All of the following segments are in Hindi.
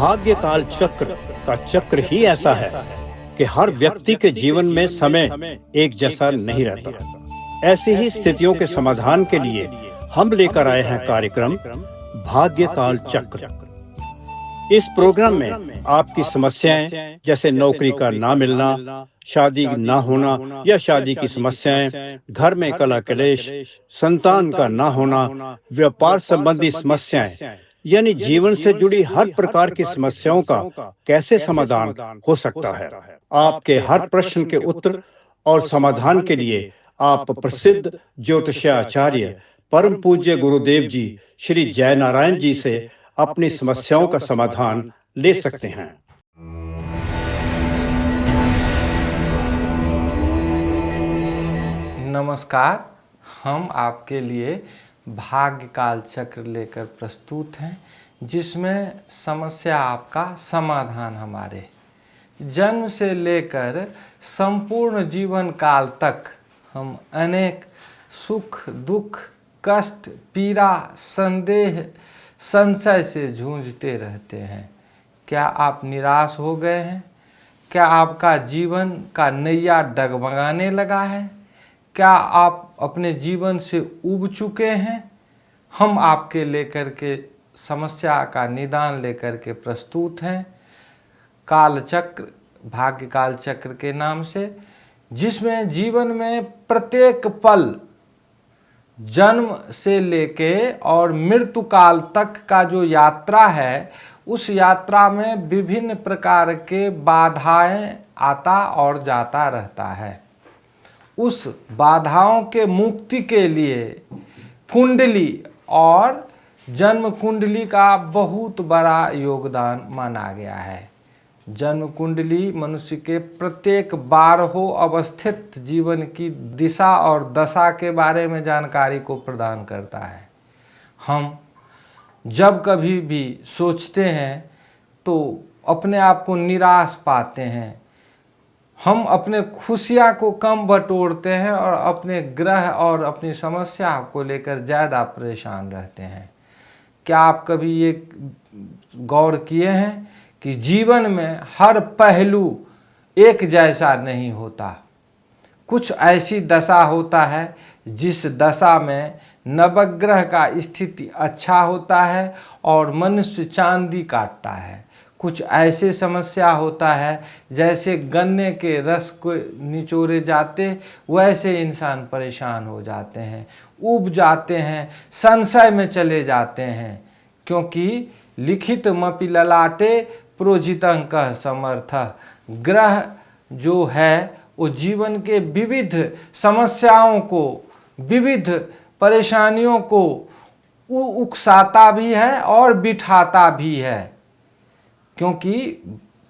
भाग्य काल चक्र का चक्र ही ऐसा है कि हर व्यक्ति के जीवन में समय एक जैसा नहीं रहता। ऐसी ही स्थितियों के समाधान के लिए हम लेकर आए हैं कार्यक्रम भाग्य काल चक्र। इस प्रोग्राम में आपकी समस्याएं जैसे नौकरी का ना मिलना, शादी ना होना या शादी की समस्याएं, घर में कलह कलेश, संतान का ना होना, व्यापार संबंधी समस्याएं, यानी जीवन से जुड़ी हर प्रकार की समस्याओं का कैसे समाधान हो सकता है। आपके हर प्रश्न के उत्तर और समाधान के लिए आप प्रसिद्ध ज्योतिषाचार्य परम पूज्य गुरुदेव जी श्री जय नारायण जी से अपनी समस्याओं का समाधान ले सकते हैं। नमस्कार, हम आपके लिए भाग्य काल चक्र लेकर प्रस्तुत हैं, जिसमें समस्या आपका समाधान हमारे जन्म से लेकर संपूर्ण जीवन काल तक हम अनेक सुख दुख कष्ट पीड़ा संदेह संशय से जूझते रहते हैं। क्या आप निराश हो गए हैं? क्या आपका जीवन का नैया डगमगाने लगा है? क्या आप अपने जीवन से उब चुके हैं? हम आपके लेकर के समस्या का निदान लेकर के प्रस्तुत हैं काल चक्र, भाग्य काल चक्र के नाम से, जिसमें जीवन में प्रत्येक पल जन्म से लेके और मृत्यु काल तक का जो यात्रा है, उस यात्रा में विभिन्न प्रकार के बाधाएं आता और जाता रहता है। उस बाधाओं के मुक्ति के लिए कुंडली और जन्म कुंडली का बहुत बड़ा योगदान माना गया है। जन्म कुंडली मनुष्य के प्रत्येक 12 अवस्थित जीवन की दिशा और दशा के बारे में जानकारी को प्रदान करता है। हम जब कभी भी सोचते हैं तो अपने आप को निराश पाते हैं, हम अपने खुशियाँ को कम बटोरते हैं और अपने ग्रह और अपनी समस्या को लेकर ज़्यादा परेशान रहते हैं। क्या आप कभी ये गौर किए हैं कि जीवन में हर पहलू एक जैसा नहीं होता? कुछ ऐसी दशा होता है जिस दशा में नवग्रह का स्थिति अच्छा होता है और मनुष्य चांदी काटता है। कुछ ऐसे समस्या होता है जैसे गन्ने के रस को निचोड़े जाते वैसे इंसान परेशान हो जाते हैं, उब जाते हैं, संशय में चले जाते हैं, क्योंकि लिखित मपि ललाटे प्रोजितं कः समर्थः। ग्रह जो है वो जीवन के विविध समस्याओं को, विविध परेशानियों को उकसाता भी है और बिठाता भी है, क्योंकि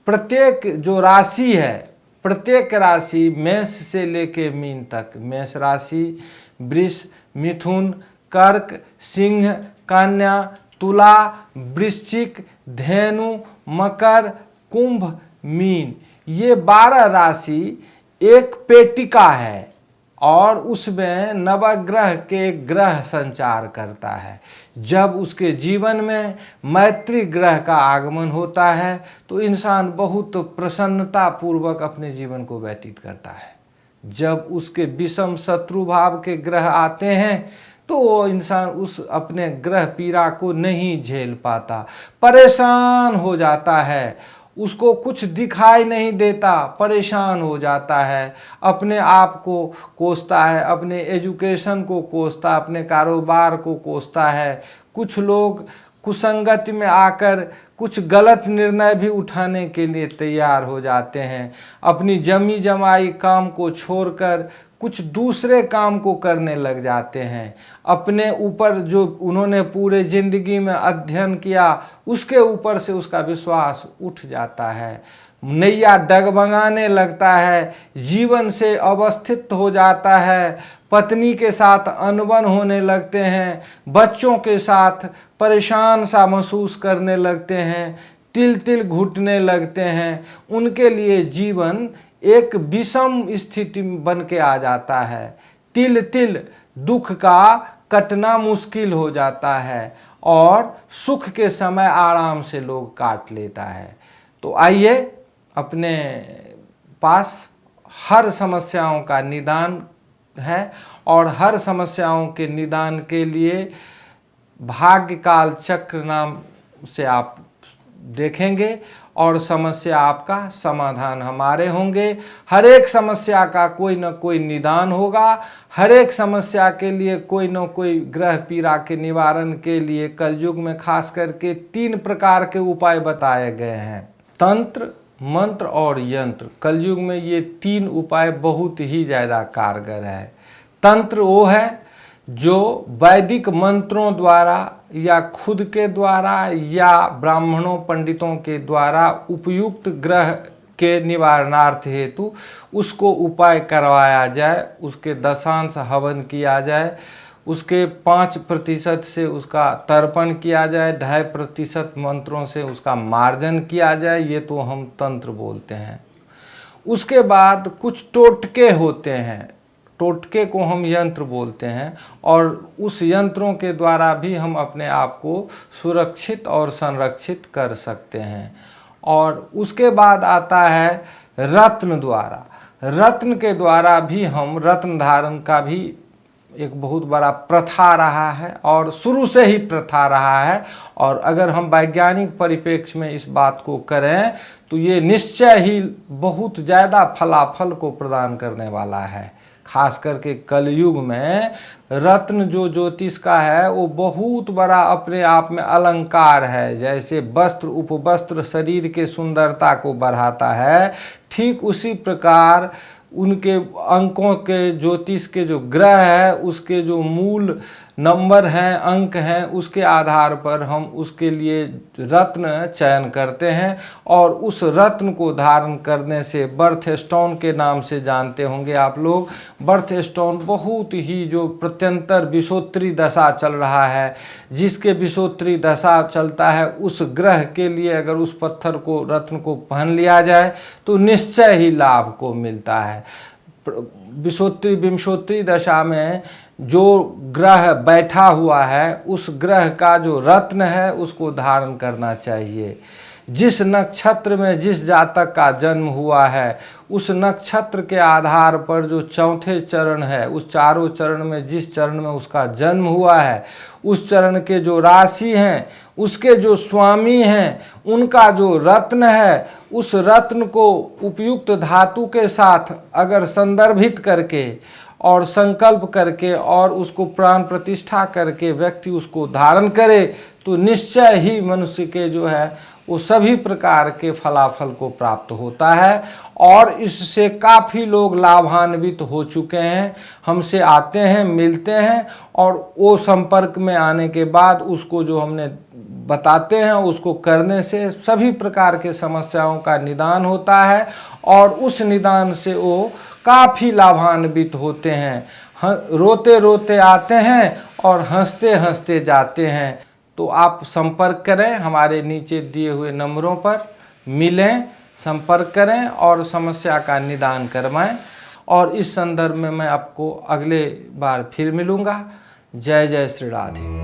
प्रत्येक जो राशि है, प्रत्येक राशि मेष से लेके मीन तक, मेष राशि वृष मिथुन कर्क सिंह कन्या तुला वृश्चिक धनु मकर कुंभ मीन, ये 12 राशि एक पेटिका है और उसमें नवग्रह के ग्रह संचार करता है। जब उसके जीवन में मैत्री ग्रह का आगमन होता है तो इंसान बहुत प्रसन्नता पूर्वक अपने जीवन को व्यतीत करता है। जब उसके विषम शत्रु भाव के ग्रह आते हैं तो वो इंसान उस अपने ग्रह पीड़ा को नहीं झेल पाता, परेशान हो जाता है, उसको कुछ दिखाई नहीं देता, परेशान हो जाता है, अपने आप को कोसता है, अपने एजुकेशन को कोसता, अपने कारोबार को कोसता है। कुछ लोग कुसंगति में आकर कुछ गलत निर्णय भी उठाने के लिए तैयार हो जाते हैं, अपनी जमी जमाई काम को छोड़कर कुछ दूसरे काम को करने लग जाते हैं, अपने ऊपर जो उन्होंने पूरे जिंदगी में अध्ययन किया उसके ऊपर से उसका विश्वास उठ जाता है, नैया डगमगाने लगता है, जीवन से अवस्थित हो जाता है, पत्नी के साथ अनबन होने लगते हैं, बच्चों के साथ परेशान सा महसूस करने लगते हैं, तिल तिल घुटने लगते हैं। उनके लिए जीवन एक विषम स्थिति बन के आ जाता है। तिल तिल दुख का कटना मुश्किल हो जाता है और सुख के समय आराम से लोग काट लेता है। तो आइए, अपने पास हर समस्याओं का निदान है और हर समस्याओं के निदान के लिए भाग्यकाल चक्र नाम से आप देखेंगे और समस्या आपका समाधान हमारे होंगे। हर एक समस्या का कोई न कोई निदान होगा। हर एक समस्या के लिए कोई न कोई ग्रह पीड़ा के निवारण के लिए कलयुग में खास करके 3 प्रकार के उपाय बताए गए हैं, तंत्र, मंत्र और यंत्र। कलयुग में ये 3 उपाय बहुत ही ज़्यादा कारगर है। तंत्र वो है जो वैदिक मंत्रों द्वारा या खुद के द्वारा या ब्राह्मणों पंडितों के द्वारा उपयुक्त ग्रह के निवारणार्थ हेतु उसको उपाय करवाया जाए, उसके दशांश हवन किया जाए, उसके 5% से उसका तर्पण किया जाए, 2.5% मंत्रों से उसका मार्जन किया जाए, ये तो हम तंत्र बोलते हैं। उसके बाद कुछ टोटके होते हैं, टोटके को हम यंत्र बोलते हैं और उस यंत्रों के द्वारा भी हम अपने आप को सुरक्षित और संरक्षित कर सकते हैं। और उसके बाद आता है रत्न द्वारा। रत्न के द्वारा भी हम, रत्न धारण का भी एक बहुत बड़ा प्रथा रहा है और शुरू से ही प्रथा रहा है। और अगर हम वैज्ञानिक परिप्रेक्ष्य में इस बात को करें तो ये निश्चय ही बहुत ज़्यादा फलाफल को प्रदान करने वाला है। खास करके कलयुग में रत्न जो ज्योतिष का है वो बहुत बड़ा अपने आप में अलंकार है। जैसे वस्त्र उपवस्त्र शरीर के सुंदरता को बढ़ाता है, ठीक उसी प्रकार उनके अंकों के, ज्योतिष के जो ग्रह है उसके जो मूल नंबर हैं, अंक हैं, उसके आधार पर हम उसके लिए रत्न चयन करते हैं और उस रत्न को धारण करने से, बर्थ स्टोन के नाम से जानते होंगे आप लोग। बर्थ स्टोन बहुत ही, जो प्रत्यंतर विषोत्तरी दशा चल रहा है, जिसके विषोत्तरी दशा चलता है, उस ग्रह के लिए अगर उस पत्थर को, रत्न को पहन लिया जाए तो निश्चय ही लाभ को मिलता है। विषोत्तरी विंशोत्तरी दशा में जो ग्रह बैठा हुआ है उस ग्रह का जो रत्न है उसको धारण करना चाहिए। जिस नक्षत्र में जिस जातक का जन्म हुआ है उस नक्षत्र के आधार पर जो चौथे चरण है, उस चारों चरण में जिस चरण में उसका जन्म हुआ है, उस चरण के जो राशि हैं, उसके जो स्वामी हैं, उनका जो रत्न है, उस रत्न को उपयुक्त धातु के साथ अगर संदर्भित करके और संकल्प करके और उसको प्राण प्रतिष्ठा करके व्यक्ति उसको धारण करे तो निश्चय ही मनुष्य के जो है वो सभी प्रकार के फलाफल को प्राप्त होता है। और इससे काफ़ी लोग लाभान्वित हो चुके हैं, हमसे आते हैं, मिलते हैं और वो संपर्क में आने के बाद उसको जो हमने बताते हैं उसको करने से सभी प्रकार के समस्याओं का निदान होता है और उस निदान से वो काफ़ी लाभान्वित होते हैं। रोते रोते आते हैं और हंसते हंसते जाते हैं। तो आप संपर्क करें, हमारे नीचे दिए हुए नंबरों पर मिलें, संपर्क करें और समस्या का निदान करवाएं। और इस संदर्भ में मैं आपको अगले बार फिर मिलूँगा। जय जय श्री राधे।